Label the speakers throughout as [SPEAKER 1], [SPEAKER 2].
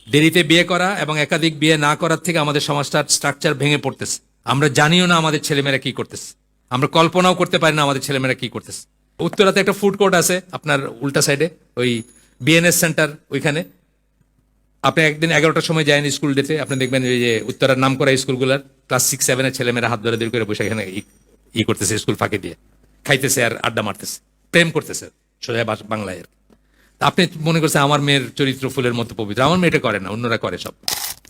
[SPEAKER 1] দেরিতে বিয়ে করা এবং একাধিক বিয়ে না করার থেকে আমাদের সমাজটার স্ট্রাকচার ভেঙে পড়তেছে। আমরা জানিও না আমাদের ছেলেমেয়েরা কি করতেছে, আমরা কল্পনাও করতে পারি না আমাদের ছেলেমেয়েরা কি করতেছে। উত্তরাতে একটা ফুড কোর্ট আছে আপনার উল্টা সাইডে, ওই বিএনএস সেন্টার ওইখানে। আপনি একদিন 11টার সময় যায়নি স্কুল ডেতে, আপনি দেখবেন ওই যে উত্তরার নাম করা স্কুলগুলোর ক্লাস 6-7 ছেলেমেয়েরা হাত ধরে করে বসে এখানে করতেছে, স্কুল ফাঁকি দিয়ে খাইতেছে আর আড্ডা মারতেছে, প্রেম করতেছে সোজা বাংলায় আর কি। আপনি মনে করছেন আমার মেয়ের চরিত্র ফুলের মতো পবিত্র, আমার মেয়েটা করে না, অন্যরা করে সব।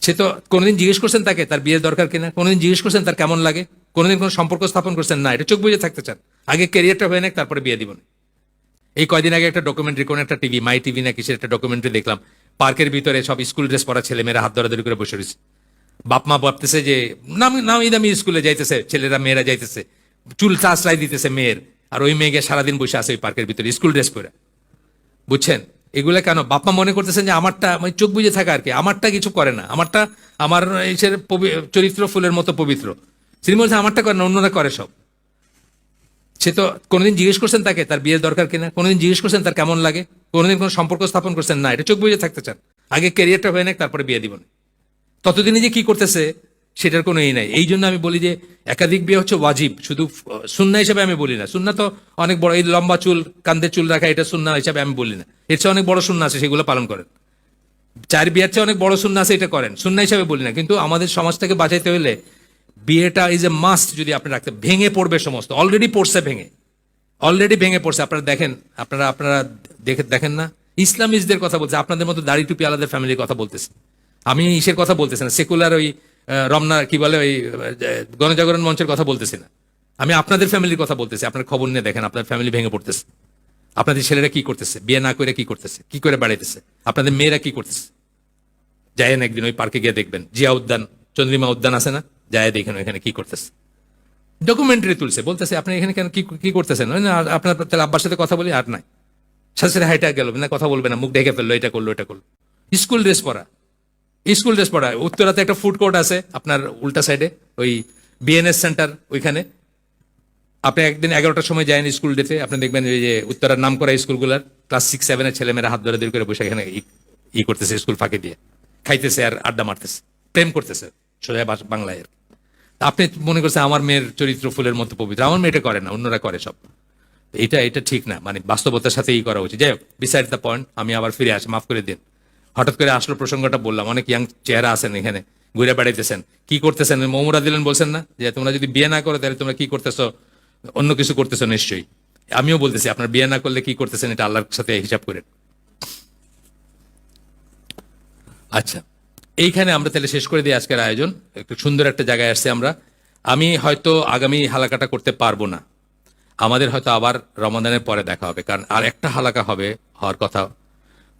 [SPEAKER 1] সে তো কোনোদিন জিজ্ঞেস করছেন তাকে তার বিয়ের দরকার কিনা, কোনোদিন জিজ্ঞেস করছেন তার কেমন লাগে, কোনোদিন কোনো সম্পর্ক স্থাপন করছেন না, এটা চোখ বুঝে থাকতে চান। আগে ক্যারিয়ারটা হয়ে নেক, তারপরে বিয়ে দিবেন। এই কয়দিন আগে একটা ডকুমেন্টারি, কোন একটা টিভি, মাই টিভি না কিসের একটা ডকুমেন্টারি দেখলাম, পার্কের ভিতরে সব স্কুল ড্রেস পরা ছেলে মেয়েরা হাত ধরাধরি করে বসে রয়েছে। বাপ মা ভাবতেছে যে নামি দামি স্কুলে যাইতেছে ছেলেরা, মেয়েরা যাইতেছে, চুল চাষলাই দিতেছে মেয়ের, আর ওই মেয়েকে সারাদিন বসে আছে ওই পার্কের ভিতরে স্কুল ড্রেস পরে। বুঝছেন এগুলা কেন? বাপ মা মনে করতেছেন যে আমারটা, মানে চোখ বুঝে থাকা আর কি, আমারটা কিছু করে না, আমারটা আমার চরিত্র ফুলের মতো পবিত্র। তিনি বলছেন আমারটা করে না, অন্যরা করে সব। সে তো কোনোদিন জিজ্ঞেস করছেন তাকে তার বিয়ের দরকার কিনা, কোনোদিন জিজ্ঞেস করছেন তার কেমন লাগে, কোনোদিন কোনো সম্পর্ক স্থাপন করছেন না, এটা চোখ বুঝে থাকতে চান। আগে ক্যারিয়ারটা হয়ে নেক, তারপরে বিয়ে দিবেন। ততদিনে যে কি করতেছে সেটার কোনো নাই। এই জন্য আমি বলি যে একাধিক বিয়ে হচ্ছে ওয়াজিব, শুধু সুন্নাহ হিসেবে আমি বলি না। সুন্নাহ তো অনেক বড়, এই লম্বা চুল, কান্দে চুল রাখা, এটা সুন্নাহ হিসেবে আমি বলি না। এর চেয়ে অনেক বড় সুন্নাহ আছে, সেগুলো পালন করেন। 4 বিয়ের চেয়ে অনেক বড় সুন্নাহ আছে, এটা করেন, সুন্নাহ হিসেবে বলি না। কিন্তু আমাদের সমাজটাকে বাঁচাইতে হলে বিয়েটা ইজ এ মাস্ট। যদি আপনি রাখতে, ভেঙে পড়বে সমস্ত, অলরেডি পড়ছে, অলরেডি ভেঙে পড়ছে। আপনারা দেখেন, আপনারা দেখেন না, ইসলামিস্টদের কথা বলছে, আপনাদের মতো দাড়ি টুপি আলাদা ফ্যামিলির কথা বলতেছে। আমি ইসের কথা বলতেছি না, সেকুলার ওই রমনা কি বলে ওই গণজাগরণ মঞ্চের কথা বলতেছি না। আমি আপনাদের ফ্যামিলির কথা বলতেছি। আপনার খবর নিয়ে দেখেন, আপনার ফ্যামিলি ভেঙে পড়তেছে। আপনাদের ছেলেরা কি করতেছে, বিয়ে না করে কি করতেছে, কি করে বাড়াইতেছে, আপনাদের মেয়েরা কি করতেছে। যায়েন একদিন ওই পার্কে গিয়ে দেখবেন, জিয়া উদ্যান, চন্দ্রিমা উদ্যান আছে না, যায় দেখেন ওইখানে কি করতেছে। ডকুমেন্টারি তুলছে, বলতেছে আপনি এখানে কেন কি করতেছেন। আপনার তাহলে আব্বার সাথে কথা বলি, আর নাই, শাশুড়ি হাইটা গেল না, কথা বলবে না, মুখ ঢেকে ফেললো, এটা করলো এটা করলো। স্কুল ড্রেস পরা, স্কুল ড্রেস পরা। উত্তরাতে একটা ফুড কোর্ট আছে আপনার উল্টা সাইডে, ওই বিএনএস সেন্টার ওইখানে। আপনি একদিন 11টার সময় যায়নি স্কুল ডেতে, আপনি দেখবেন ওই যে উত্তরার নাম করা স্কুলগুলোর ক্লাস 6-7 ছেলেমেয়েরা হাত ধরে করে বসে এখানে করতেছে, স্কুল ফাঁকি দিয়ে খাইতেছে আর আড্ডা মারতেছে, প্রেম করতেছে সোজা বাংলায় আর কি। আপনি মনে করছেন আমার মেয়ের চরিত্র ফুলের মতো পবিত্র, আমার মেয়েটা করে না, অন্যরা করে সব। এটা ঠিক না, মানে বাস্তবতার সাথে করা উচিত। যাই হোক, বিসাইড দ্য পয়েন্ট, আমি আবার ফিরে আসি, মাফ করে দিন। হঠাৎ করে আসলো প্রসঙ্গটা, বললাম অনেক ইয়াং চেহারা আছেন এখানে, ঘুরে বেড়াইতেছেন, কি করতেছেন, মৌমরা দিলেন বলছেন না যে তোমরা যদি বিয়ে না করো তাহলে তোমরা কি করতেছো, অন্য কিছু করতেছো নিশ্চয়ই। আমিও বলতেছি আপনার বিয়ে না করলে কি করতেছেন, এটা আল্লাহর সাথে হিসাব করেন। আচ্ছা, এইখানে আমরা তাহলে শেষ করে দিই আজকের আয়োজন। একটু সুন্দর একটা জায়গায় আসছে আমরা। আমি হয়তো আগামী হালাকাটা করতে পারবো না, আমাদের হয়তো আবার রমাদানের পরে দেখা হবে, কারণ আর একটা হালাকা হবে হওয়ার কথা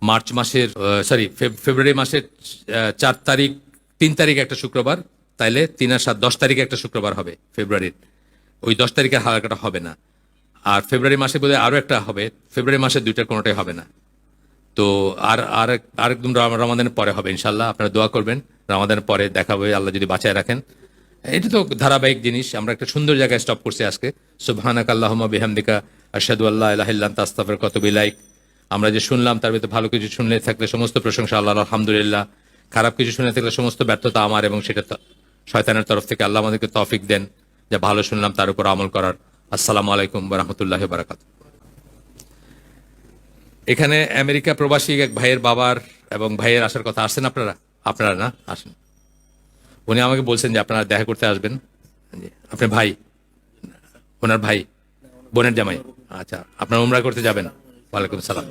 [SPEAKER 1] মার্চ মাসের, ফেব্রুয়ারি মাসের 4 তারিখ, 3 তারিখ একটা শুক্রবার, তাইলে 3 আর 7, 10 তারিখে একটা শুক্রবার হবে ফেব্রুয়ারির। ওই 10 তারিখের হালাকাটা হবে না। আর ফেব্রুয়ারি মাসে বোধহয় আরো একটা হবে, ফেব্রুয়ারি মাসের 2টার কোনোটাই হবে না। তো আর একদম রমাদানের পরে হবে ইনশাল্লাহ। আপনারা দোয়া করবেন, রমাদানের পরে দেখা হবে আল্লাহ যদি বাঁচায় রাখেন। এটা তো ধারাবাহিক জিনিস। আমরা একটা সুন্দর জায়গায় স্টপ করছি আজকে। সুবহানাক আল্লাহুম্মা বিহামদিকা আশহাদু আল্লা ইলাহা ইল্লা আনতা আস্তাগফিরুকা ওয়া আতুবু ইলাইক। আমরা যে শুনলাম তার ভিতরে ভালো কিছু শুনলে থাকলে সমস্ত প্রশংসা আল্লাহর, আলহামদুলিল্লাহ। খারাপ কিছু শুনে থাকলে সমস্ত ব্যর্থতা আমার, এবং সেটা শয়তানের তরফ থেকে। আল্লাহ আমাদেরকে তৌফিক দেন যা ভালো শুনলাম তার উপর আমল করার। আসসালামু আলাইকুম ওয়া রাহমাতুল্লাহি ওয়া বারাকাতুহু। এখানে আমেরিকা প্রবাসী এক ভাইয়ের বাবার এবং ভাইয়ের আসার কথা, আসছেন আপনারা না আসেন। উনি আমাকে বলছেন যে আপনারা দেখা করতে আসবেন। আপনার ভাই, ওনার ভাই, বোনের জামাই। আচ্ছা, আপনার উমরা করতে যাবেন? ওয়ালাইকুম সালাম।